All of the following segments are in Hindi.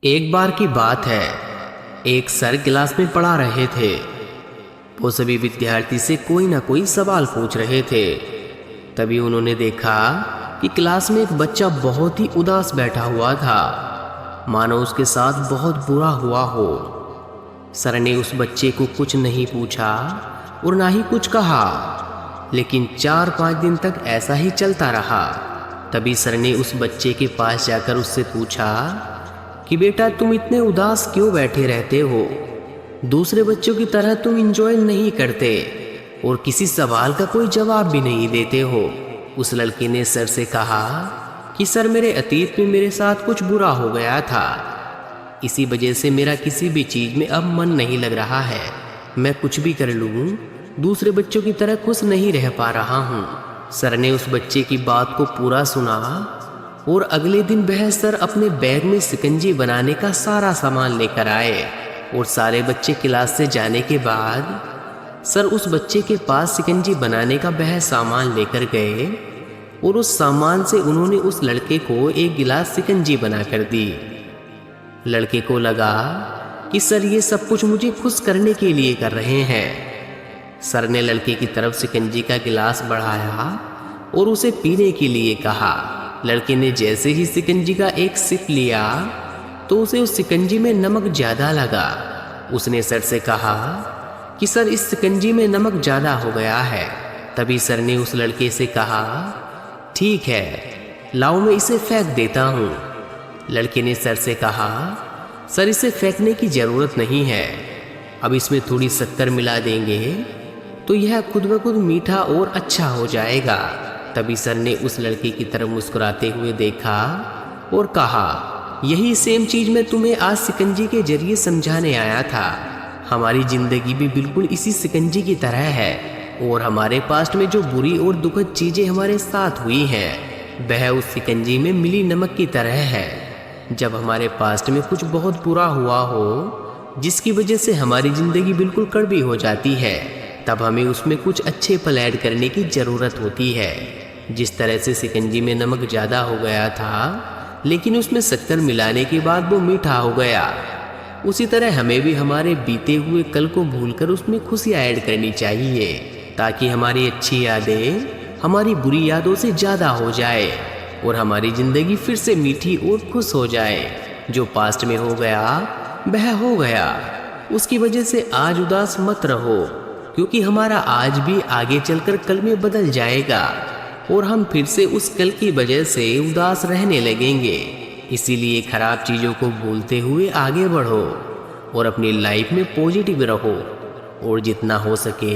एक बार की बात है, एक सर क्लास में पढ़ा रहे थे। वो सभी विद्यार्थी से कोई ना कोई सवाल पूछ रहे थे। तभी उन्होंने देखा कि क्लास में एक बच्चा बहुत ही उदास बैठा हुआ था, मानो उसके साथ बहुत बुरा हुआ हो। सर ने उस बच्चे को कुछ नहीं पूछा और ना ही कुछ कहा, लेकिन 4-5 दिन तक ऐसा ही चलता रहा। तभी सर ने उस बच्चे के पास जाकर उससे पूछा कि बेटा, तुम इतने उदास क्यों बैठे रहते हो? दूसरे बच्चों की तरह तुम इंजॉय नहीं करते और किसी सवाल का कोई जवाब भी नहीं देते हो। उस लड़के ने सर से कहा कि सर, मेरे अतीत में मेरे साथ कुछ बुरा हो गया था, इसी वजह से मेरा किसी भी चीज़ में अब मन नहीं लग रहा है। मैं कुछ भी कर लूँ, दूसरे बच्चों की तरह खुश नहीं रह पा रहा हूँ। सर ने उस बच्चे की बात को पूरा सुना और अगले दिन वह सर अपने बैग में शिकंजी बनाने का सारा सामान लेकर आए। और सारे बच्चे क्लास से जाने के बाद सर उस बच्चे के पास शिकंजी बनाने का वह सामान लेकर गए और उस सामान से उन्होंने उस लड़के को एक गिलास शिकंजी बना कर दी। लड़के को लगा कि सर ये सब कुछ मुझे खुश करने के लिए कर रहे हैं। सर ने लड़के की तरफ शिकंजी का गिलास बढ़ाया और उसे पीने के लिए कहा। लड़के ने जैसे ही शिकंजी का एक सिप लिया तो उसे उस शिकंजी में नमक ज़्यादा लगा। उसने सर से कहा कि सर, इस शिकंजी में नमक ज़्यादा हो गया है। तभी सर ने उस लड़के से कहा, ठीक है, लाओ मैं इसे फेंक देता हूँ। लड़के ने सर से कहा, सर, इसे फेंकने की ज़रूरत नहीं है, अब इसमें थोड़ी शक्कर मिला देंगे तो यह खुद ब खुद मीठा और अच्छा हो जाएगा। तभी सर ने उस लड़के की तरफ मुस्कुराते हुए देखा और कहा, यही सेम चीज़ मैं तुम्हें आज शिकंजी के जरिए समझाने आया था। हमारी ज़िंदगी भी बिल्कुल इसी शिकंजी की तरह है और हमारे पास्ट में जो बुरी और दुखद चीज़ें हमारे साथ हुई हैं वह उस शिकंजी में मिली नमक की तरह है। जब हमारे पास्ट में कुछ बहुत बुरा हुआ हो जिसकी वजह से हमारी ज़िंदगी बिल्कुल कड़वी हो जाती है, तब हमें उसमें कुछ अच्छे पल ऐड करने की ज़रूरत होती है। जिस तरह से शिकंजी में नमक ज़्यादा हो गया था लेकिन उसमें शक्कर मिलाने के बाद वो मीठा हो गया, उसी तरह हमें भी हमारे बीते हुए कल को भूलकर उसमें खुशियाँ ऐड करनी चाहिए, ताकि हमारी अच्छी यादें हमारी बुरी यादों से ज़्यादा हो जाए और हमारी ज़िंदगी फिर से मीठी और खुश हो जाए। जो पास्ट में हो गया वह हो गया, उसकी वजह से आज उदास मत रहो, क्योंकि हमारा आज भी आगे चलकर कल में बदल जाएगा और हम फिर से उस कल की वजह से उदास रहने लगेंगे। इसीलिए खराब चीज़ों को भूलते हुए आगे बढ़ो और अपनी लाइफ में पॉजिटिव रहो और जितना हो सके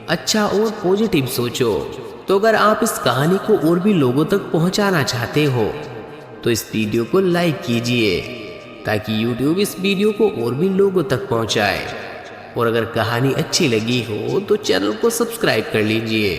अच्छा और पॉजिटिव सोचो। तो अगर आप इस कहानी को और भी लोगों तक पहुंचाना चाहते हो तो इस वीडियो को लाइक कीजिए, ताकि यूट्यूब इस वीडियो को और भी लोगों तक पहुंचाए। और अगर कहानी अच्छी लगी हो तो चैनल को सब्सक्राइब कर लीजिए।